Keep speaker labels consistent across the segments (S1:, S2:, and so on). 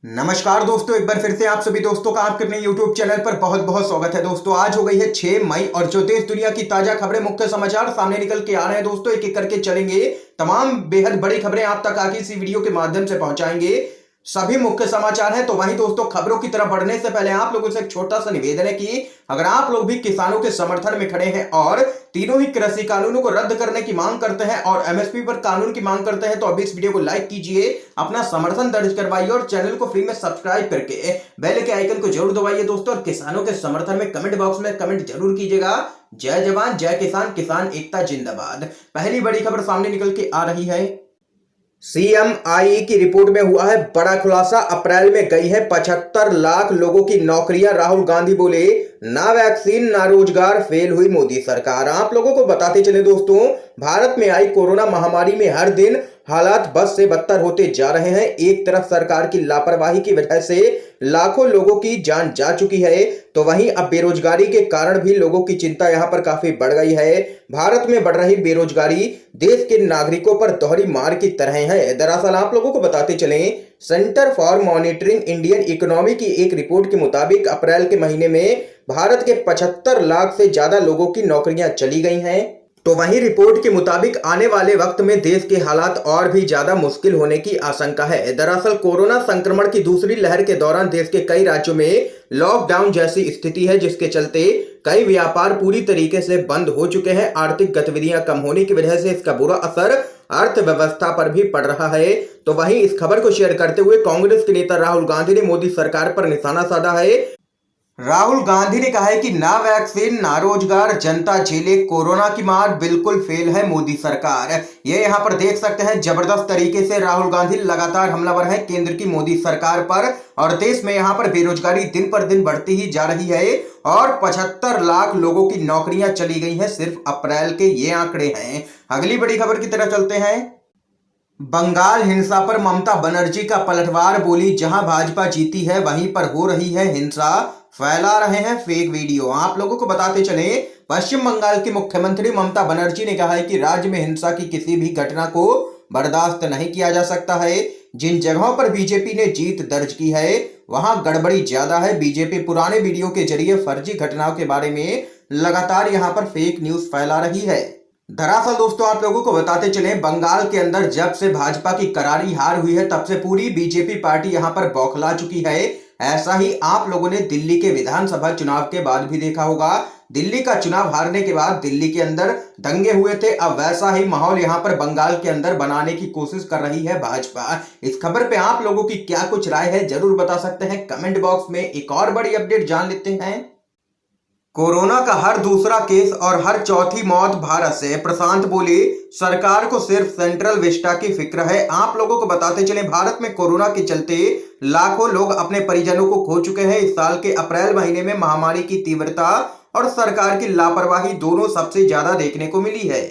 S1: नमस्कार दोस्तों, एक बार फिर से आप सभी दोस्तों का आपके अपने YouTube चैनल पर बहुत बहुत स्वागत है। दोस्तों आज हो गई है 6 मई और जो देश दुनिया की ताजा खबरें, मुख्य समाचार सामने निकल के आ रहे हैं दोस्तों, एक एक करके चलेंगे। तमाम बेहद बड़ी खबरें आप तक आगे इसी वीडियो के माध्यम से पहुंचाएंगे। सभी मुख्य समाचार हैं। तो वहीं दोस्तों, खबरों की तरफ बढ़ने से पहले आप लोगों से एक छोटा सा निवेदन है कि अगर आप लोग भी किसानों के समर्थन में खड़े हैं और तीनों ही कृषि कानूनों को रद्द करने की मांग करते हैं और एमएसपी पर कानून की मांग करते हैं, तो अभी इस वीडियो को लाइक कीजिए, अपना समर्थन दर्ज करवाइए और चैनल को फ्री में सब्सक्राइब करके बेल के आइकन को जरूर दबाइए दोस्तों। और किसानों के समर्थन में कमेंट बॉक्स में कमेंट जरूर कीजिएगा। जय जवान जय किसान, किसान एकता जिंदाबाद। पहली बड़ी खबर सामने निकल के आ रही है। सीएमआई की रिपोर्ट में हुआ है बड़ा खुलासा। अप्रैल में गई है 75 लाख लोगों की नौकरियां। राहुल गांधी बोले ना वैक्सीन ना रोजगार, फेल हुई मोदी सरकार। आप लोगों को बताते चले दोस्तों, भारत में आई कोरोना महामारी में हर दिन हालात बद से बदतर होते जा रहे हैं। एक तरफ सरकार की लापरवाही की वजह से लाखों लोगों की जान जा चुकी है, तो वहीं अब बेरोजगारी के कारण भी लोगों की चिंता यहां पर काफी बढ़ गई है। भारत में बढ़ रही बेरोजगारी देश के नागरिकों पर दोहरी मार की तरह है। दरअसल आप लोगों को बताते चलें, centre for monitoring Indian economy की एक रिपोर्ट के मुताबिक अप्रैल के महीने में भारत के 75 लाख से ज्यादा लोगों की नौकरियां चली गई हैं। तो वहीं रिपोर्ट के मुताबिक आने वाले वक्त में देश के हालात और भी ज्यादा मुश्किल होने की आशंका है। दरअसल कोरोना संक्रमण की दूसरी लहर के दौरान देश के कई राज्यों में लॉकडाउन जैसी स्थिति है, जिसके चलते कई व्यापार पूरी तरीके से बंद हो चुके हैं। आर्थिक गतिविधियां कम होने की वजह से इसका बुरा असर अर्थव्यवस्था पर भी पड़ रहा है। तो वहीं इस खबर को शेयर करते हुए कांग्रेस के नेता राहुल गांधी ने मोदी सरकार पर निशाना साधा है। राहुल गांधी ने कहा है कि ना वैक्सीन ना रोजगार, जनता झेले कोरोना की मार, बिल्कुल फेल है मोदी सरकार। ये यहाँ पर देख सकते हैं, जबरदस्त तरीके से राहुल गांधी लगातार हमलावर हैं केंद्र की मोदी सरकार पर। और देश में यहाँ पर बेरोजगारी दिन पर दिन बढ़ती ही जा रही है और 75 लाख लोगों की नौकरियां चली गई हैं सिर्फ अप्रैल के ये आंकड़े हैं। अगली बड़ी खबर की तरफ चलते हैं। बंगाल हिंसा पर ममता बनर्जी का पलटवार, बोली जहां भाजपा जीती है वहीं पर हो रही है हिंसा, फैला रहे हैं फेक वीडियो। आप लोगों को बताते चले, पश्चिम बंगाल की मुख्यमंत्री ममता बनर्जी ने कहा है कि राज्य में हिंसा की किसी भी घटना को बर्दाश्त नहीं किया जा सकता है। जिन जगहों पर बीजेपी ने जीत दर्ज की है वहां गड़बड़ी ज्यादा है। बीजेपी पुराने वीडियो के जरिए फर्जी घटनाओं के बारे में लगातार यहां पर फेक न्यूज फैला रही है। दरअसल दोस्तों, आप लोगों को बताते चले, बंगाल के अंदर जब से भाजपा की करारी हार हुई है तब से पूरी बीजेपी पार्टी यहां पर बौखला चुकी है। ऐसा ही आप लोगों ने दिल्ली के विधानसभा चुनाव के बाद भी देखा होगा। दिल्ली का चुनाव हारने के बाद दिल्ली के अंदर दंगे हुए थे। अब वैसा ही माहौल यहां पर बंगाल के अंदर बनाने की कोशिश कर रही है भाजपा। इस खबर पे आप लोगों की क्या कुछ राय है जरूर बता सकते हैं कमेंट बॉक्स में। एक और बड़ी अपडेट जान लेते हैं। कोरोना का हर दूसरा केस और हर चौथी मौत भारत से, प्रशांत बोले सरकार को सिर्फ सेंट्रल विस्टा की फिक्र है। आप लोगों को बताते चले, भारत में कोरोना के चलते लाखों लोग अपने परिजनों को खो चुके हैं। इस साल के अप्रैल महीने में महामारी की तीव्रता और सरकार की लापरवाही दोनों सबसे ज्यादा देखने को मिली है।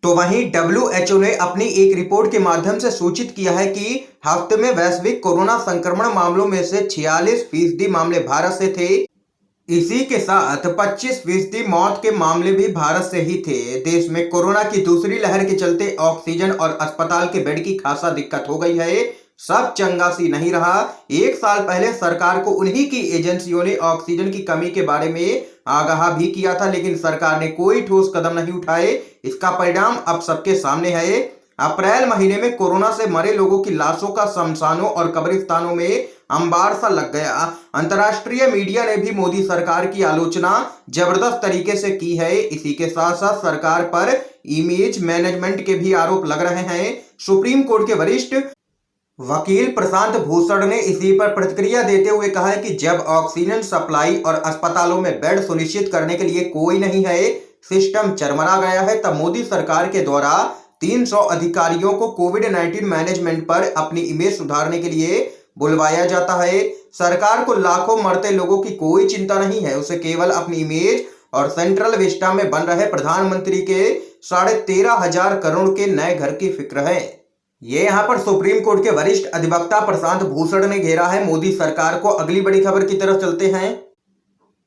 S1: तो वहीं WHO ने अपनी एक रिपोर्ट के माध्यम से सूचित किया है कि हफ्ते में वैश्विक कोरोना संक्रमण मामलों में से 46% मामले भारत से थे। इसी के साथ 25% मौत के मामले भी भारत से ही थे। देश में कोरोना की दूसरी लहर के चलते ऑक्सीजन और अस्पताल के बेड की खासा दिक्कत हो गई है। सब चंगासी नहीं रहा। एक साल पहले सरकार को उन्हीं की एजेंसियों ने ऑक्सीजन की कमी के बारे में आगाह भी किया था, लेकिन सरकार ने कोई ठोस कदम नहीं उठाए। इसका परिणाम अब सबके सामने है। अप्रैल महीने में कोरोना से मरे लोगों की लाशों का शमशानों और कब्रिस्तानों में अंबार सा लग गया। अंतर्राष्ट्रीय मीडिया ने भी मोदी सरकार की आलोचना जबरदस्त तरीके से की है। इसी के साथ साथ सरकार पर इमेज मैनेजमेंट के भी आरोप लग रहे हैं। सुप्रीम कोर्ट के वरिष्ठ वकील प्रशांत भूषण ने इसी पर प्रतिक्रिया देते हुए कहा है कि जब ऑक्सीजन सप्लाई और अस्पतालों में बेड सुनिश्चित करने के लिए कोई नहीं है, सिस्टम चरमरा गया है, तब मोदी सरकार के द्वारा 300 अधिकारियों को कोविड-19 मैनेजमेंट पर अपनी इमेज सुधारने के लिए बुलवाया जाता है। सरकार को लाखों मरते लोगों की कोई चिंता नहीं है, उसे केवल अपनी इमेज और सेंट्रल विस्टा में बन रहे प्रधानमंत्री के 13,500 करोड़ के नए घर की फिक्र है। ये यहाँ पर सुप्रीम कोर्ट के वरिष्ठ अधिवक्ता प्रशांत भूषण ने घेरा है मोदी सरकार को। अगली बड़ी खबर की तरफ चलते हैं।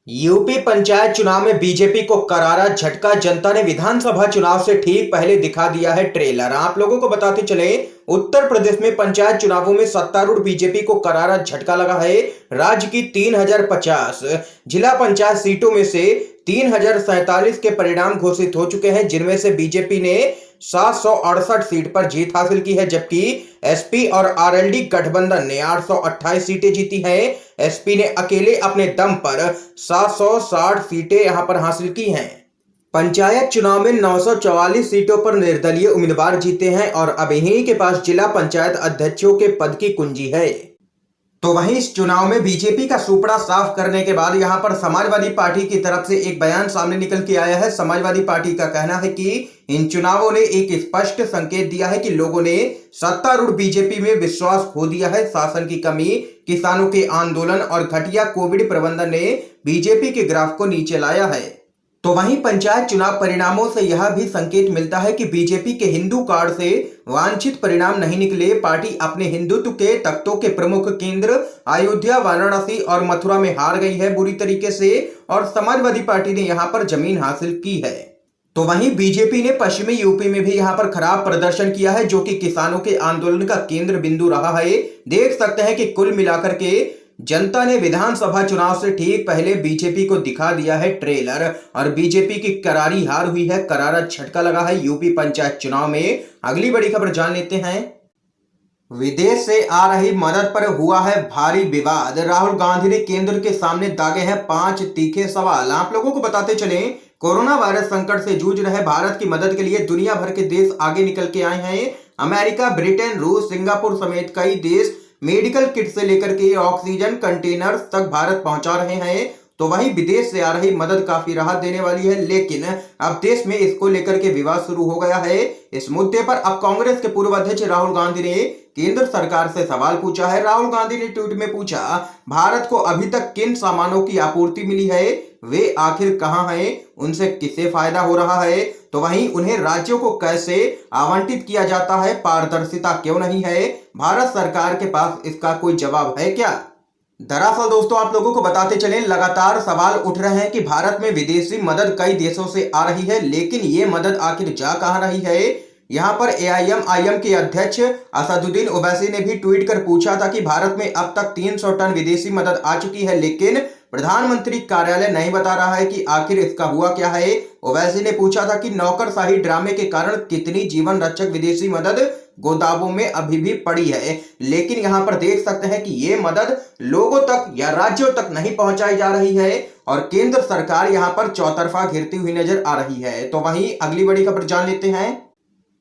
S1: यूपी पंचायत चुनाव में बीजेपी को करारा झटका। जनता ने विधानसभा चुनाव से ठीक पहले दिखा दिया है ट्रेलर। आप लोगों को बताते चले, उत्तर प्रदेश में पंचायत चुनावों में सत्तारूढ़ बीजेपी को करारा झटका लगा है। राज्य की 3050 जिला पंचायत सीटों में से 3047 के परिणाम घोषित हो चुके हैं, जिनमें से बीजेपी ने 768 सीट पर जीत हासिल की है, जबकि एसपी और आरएलडी गठबंधन ने 828 सीटें जीती हैं। एसपी ने अकेले अपने दम पर 760 सीटें यहां पर हासिल की हैं। पंचायत चुनाव में 944 सीटों पर निर्दलीय उम्मीदवार जीते हैं और अब इन्हीं के पास जिला पंचायत अध्यक्षों के पद की कुंजी है। तो वहीं इस चुनाव में बीजेपी का सुपड़ा साफ करने के बाद यहां पर समाजवादी पार्टी की तरफ से एक बयान सामने निकल के आया है। समाजवादी पार्टी का कहना है कि इन चुनावों ने एक स्पष्ट संकेत दिया है कि लोगों ने सत्तारूढ़ बीजेपी में विश्वास खो दिया है। शासन की कमी, किसानों के आंदोलन और घटिया कोविड प्रबंधन ने बीजेपी के ग्राफ को नीचे लाया है। तो वहीं पंचायत चुनाव परिणामों से यह भी संकेत मिलता है कि बीजेपी के हिंदू कार्ड से वांछित परिणाम नहीं निकले। पार्टी अपने हिंदुत्व के तख्तों के प्रमुख केंद्र अयोध्या, वाराणसी और मथुरा में हार गई है बुरी तरीके से, और समाजवादी पार्टी ने यहां पर जमीन हासिल की है। तो वहीं बीजेपी ने पश्चिमी यूपी में भी यहां पर खराब प्रदर्शन किया है, जो कि किसानों के आंदोलन का केंद्र बिंदु रहा है। देख सकते हैं कि कुल मिलाकर के जनता ने विधानसभा चुनाव से ठीक पहले बीजेपी को दिखा दिया है ट्रेलर, और बीजेपी की करारी हार हुई है, करारा झटका लगा है यूपी पंचायत चुनाव में। अगली बड़ी खबर जान लेते हैं। विदेश से आ रही मदद पर हुआ है भारी विवाद। राहुल गांधी ने केंद्र के सामने दागे हैं 5 तीखे सवाल। आप लोगों को बताते चले, कोरोना वायरस संकट से जूझ रहे भारत की मदद के लिए दुनिया भर के देश आगे निकल के आए हैं। अमेरिका, ब्रिटेन, रूस, सिंगापुर समेत कई देश मेडिकल किट से लेकर के ऑक्सीजन कंटेनर्स तक भारत पहुंचा रहे हैं। तो वहीं विदेश से आ रही मदद काफी राहत देने वाली है, लेकिन अब देश में इसको लेकर के विवाद शुरू हो गया है। इस मुद्दे पर अब कांग्रेस के पूर्व अध्यक्ष राहुल गांधी ने केंद्र सरकार से सवाल पूछा है। राहुल गांधी ने ट्वीट में पूछा, भारत को अभी तक किन सामानों की आपूर्ति मिली है, वे आखिर कहां हैं, उनसे किसे फायदा हो रहा है। तो वहीं उन्हें राज्यों को कैसे आवंटित किया जाता है, पारदर्शिता क्यों नहीं है, भारत सरकार के पास इसका कोई जवाब है क्या। दरअसल दोस्तों, आप लोगों को बताते चलें, लगातार सवाल उठ रहे हैं कि भारत में विदेशी मदद कई देशों से आ रही है, लेकिन ये मदद आखिर जा कहां रही है। यहां पर एआईएमआईएम के अध्यक्ष असदुद्दीन ओवैसी ने भी ट्वीट कर पूछा था कि भारत में अब तक 300 टन विदेशी मदद आ चुकी है, लेकिन प्रधानमंत्री कार्यालय नहीं बता रहा है कि आखिर इसका हुआ क्या है। ओवैसी ने पूछा था कि नौकरशाही ड्रामे के कारण कितनी जीवन रक्षक विदेशी मदद गोदामों में अभी भी पड़ी है, लेकिन यहां पर देख सकते हैं कि ये मदद लोगों तक या राज्यों तक नहीं पहुंचाई जा रही है, और केंद्र सरकार यहां पर चौतरफा घिरती हुई नजर आ रही है। तो वहीं अगली बड़ी खबर जान लेते हैं।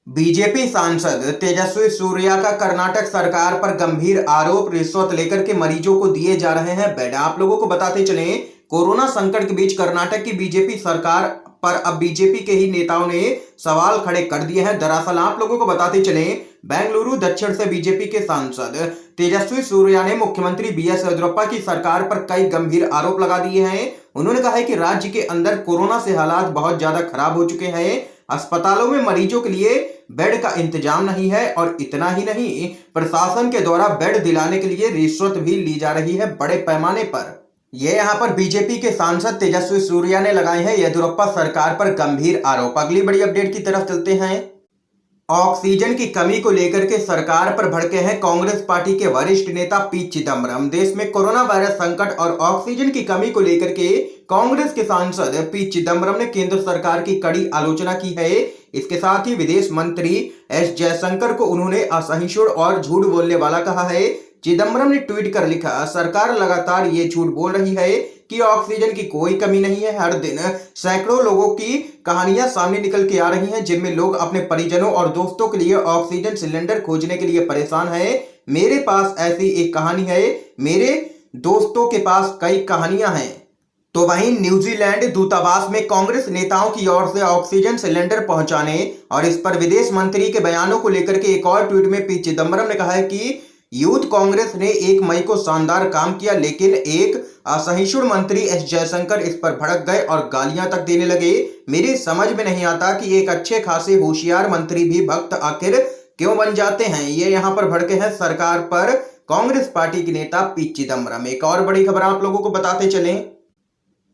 S1: बीजेपी सांसद तेजस्वी सूर्या का कर्नाटक सरकार पर गंभीर आरोप, रिश्वत लेकर के मरीजों को दिए जा रहे हैं बेड। आप लोगों को बताते चलें, कोरोना संकट के बीच कर्नाटक की बीजेपी सरकार पर अब बीजेपी के ही नेताओं ने सवाल खड़े कर दिए हैं। दरअसल आप लोगों को बताते चलें, बेंगलुरु दक्षिण से बीजेपी के सांसद तेजस्वी सूर्या ने मुख्यमंत्री बीएस येदियुरप्पा की सरकार पर कई गंभीर आरोप लगा दिए हैं। उन्होंने कहा है कि राज्य के अंदर कोरोना से हालात बहुत ज्यादा खराब हो चुके हैं, अस्पतालों में मरीजों के लिए बेड का इंतजाम नहीं है, और इतना ही नहीं, प्रशासन के द्वारा बेड दिलाने के लिए रिश्वत भी ली जा रही है बड़े पैमाने पर। ये यहाँ पर बीजेपी के सांसद तेजस्वी सूर्या ने लगाए हैं येदियुरप्पा सरकार पर गंभीर आरोप। अगली बड़ी अपडेट की तरफ चलते हैं। ऑक्सीजन की कमी को लेकर के सरकार पर भड़के हैं कांग्रेस पार्टी के वरिष्ठ नेता पी चिदम्बरम। देश में कोरोना वायरस संकट और ऑक्सीजन की कमी को लेकर के कांग्रेस के सांसद पी चिदम्बरम ने केंद्र सरकार की कड़ी आलोचना की है। इसके साथ ही विदेश मंत्री एस जयशंकर को उन्होंने असहिष्णु और झूठ बोलने वाला कहा है। चिदम्बरम ने ट्वीट कर लिखा, सरकार लगातार ये झूठ बोल रही है कि ऑक्सीजन की कोई कमी नहीं है। हर दिन सैकड़ों लोगों की कहानियां सामने निकल के आ रही हैं, जिनमें लोग अपने परिजनों और दोस्तों के लिए ऑक्सीजन सिलेंडर खोजने के लिए परेशान हैं। मेरे पास ऐसी एक कहानी है, मेरे दोस्तों के पास कई कहानियां हैं। तो वहीं न्यूजीलैंड दूतावास में कांग्रेस नेताओं की ओर से ऑक्सीजन सिलेंडर पहुंचाने और इस पर विदेश मंत्री के बयानों को लेकर के एक और ट्वीट में पी चिदम्बरम ने कहा है कि यूथ कांग्रेस ने 1 मई को शानदार काम किया, लेकिन एक असहिष्णु मंत्री एस जयशंकर इस पर भड़क गए और गालियां तक देने लगे। मेरी समझ में नहीं आता कि एक अच्छे खासे होशियार मंत्री भी भक्त आखिर क्यों बन जाते हैं। ये यहाँ पर भड़के हैं सरकार पर कांग्रेस पार्टी के नेता पी चिदम्बरम। एक और बड़ी खबर आप लोगों को बताते चलें,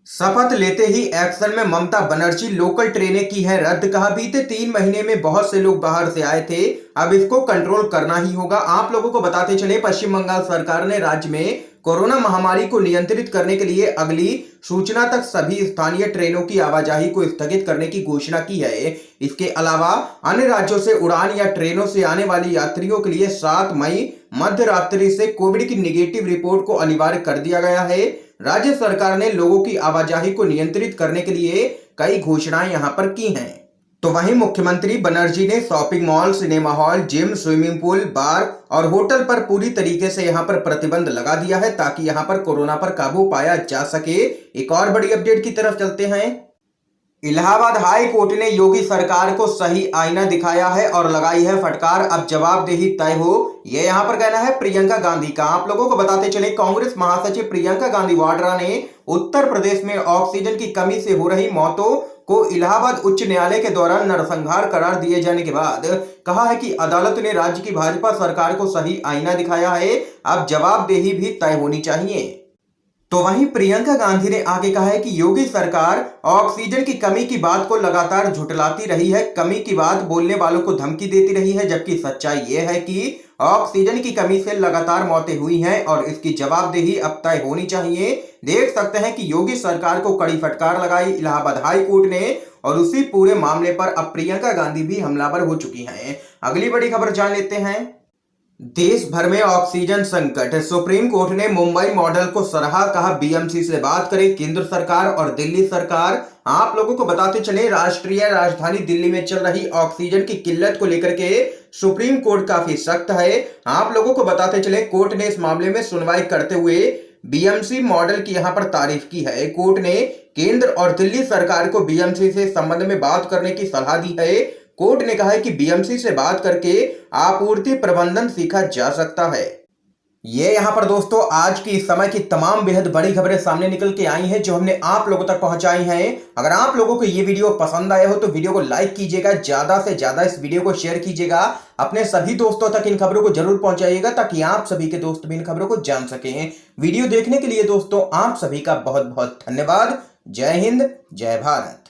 S1: शपथ लेते ही एक्शन में ममता बनर्जी, लोकल ट्रेनें की है रद्द। कहा बीते 3 महीने में बहुत से लोग बाहर से आए थे, अब इसको कंट्रोल करना ही होगा। आप लोगों को बताते चले, पश्चिम बंगाल सरकार ने राज्य में कोरोना महामारी को नियंत्रित करने के लिए अगली सूचना तक सभी स्थानीय ट्रेनों की आवाजाही को स्थगित करने की घोषणा की है। इसके अलावा अन्य राज्यों से उड़ान या ट्रेनों से आने वाले यात्रियों के लिए 7 मई मध्य रात्रि से कोविड की निगेटिव रिपोर्ट को अनिवार्य कर दिया गया है। राज्य सरकार ने लोगों की आवाजाही को नियंत्रित करने के लिए कई घोषणाएं यहां पर की हैं। तो वहीं मुख्यमंत्री बनर्जी ने shopping mall, cinema hall, gym, swimming pool, bar और होटल पर पूरी तरीके से यहां पर प्रतिबंध लगा दिया है ताकि यहां पर कोरोना पर काबू पाया जा सके। एक और बड़ी अपडेट की तरफ चलते हैं। इलाहाबाद हाई कोर्ट ने योगी सरकार को सही आईना दिखाया है और लगाई है फटकार, अब जवाबदेही तय हो। ये यहां पर कहना है प्रियंका गांधी का। आप लोगों को बताते चले, कांग्रेस महासचिव प्रियंका गांधी वाड्रा ने उत्तर प्रदेश में ऑक्सीजन की कमी से हो रही मौतों को इलाहाबाद उच्च न्यायालय के द्वारा नरसंहार करार दिए जाने के बाद कहा है कि अदालत ने राज्य की भाजपा सरकार को सही आईना दिखाया है, अब जवाबदेही भी तय होनी चाहिए। तो वहीं प्रियंका गांधी ने आगे कहा है कि योगी सरकार ऑक्सीजन की कमी की बात को लगातार झुठलाती रही है, कमी की बात बोलने वालों को धमकी देती रही है, जबकि सच्चाई यह है कि ऑक्सीजन की कमी से लगातार मौतें हुई हैं और इसकी जवाबदेही अब तय होनी चाहिए। देख सकते हैं कि योगी सरकार को कड़ी फटकार लगाई इलाहाबाद हाई कोर्ट ने और उसी पूरे मामले पर अब प्रियंका गांधी भी हमलावर हो चुकी हैं। अगली बड़ी खबर जान लेते हैं। देश भर में ऑक्सीजन संकट, सुप्रीम कोर्ट ने मुंबई मॉडल को सराहा, कहा बीएमसी से बात करे केंद्र सरकार और दिल्ली सरकार। आप लोगों को बताते चले, राष्ट्रीय राजधानी दिल्ली में चल रही ऑक्सीजन की किल्लत को लेकर के सुप्रीम कोर्ट काफी सख्त है। आप लोगों को बताते चले, कोर्ट ने इस मामले में सुनवाई करते हुए बीएमसी मॉडल की यहां पर तारीफ की है। कोर्ट ने केंद्र और दिल्ली सरकार को बीएमसी से संबंध में बात करने की सलाह दी है। कोर्ट ने कहा है कि बीएमसी से बात करके आपूर्ति प्रबंधन सीखा जा सकता है। ये यहां पर दोस्तों आज की इस समय की तमाम बेहद बड़ी खबरें सामने निकल के आई हैं जो हमने आप लोगों तक पहुंचाई हैं। अगर आप लोगों को ये वीडियो पसंद आया हो तो वीडियो को लाइक कीजिएगा, ज्यादा से ज्यादा इस वीडियो को शेयर कीजिएगा, अपने सभी दोस्तों तक इन खबरों को जरूर पहुंचाइएगा ताकि आप सभी के दोस्त भी इन खबरों को जान सकें। वीडियो देखने के लिए दोस्तों आप सभी का बहुत बहुत धन्यवाद। जय हिंद, जय भारत।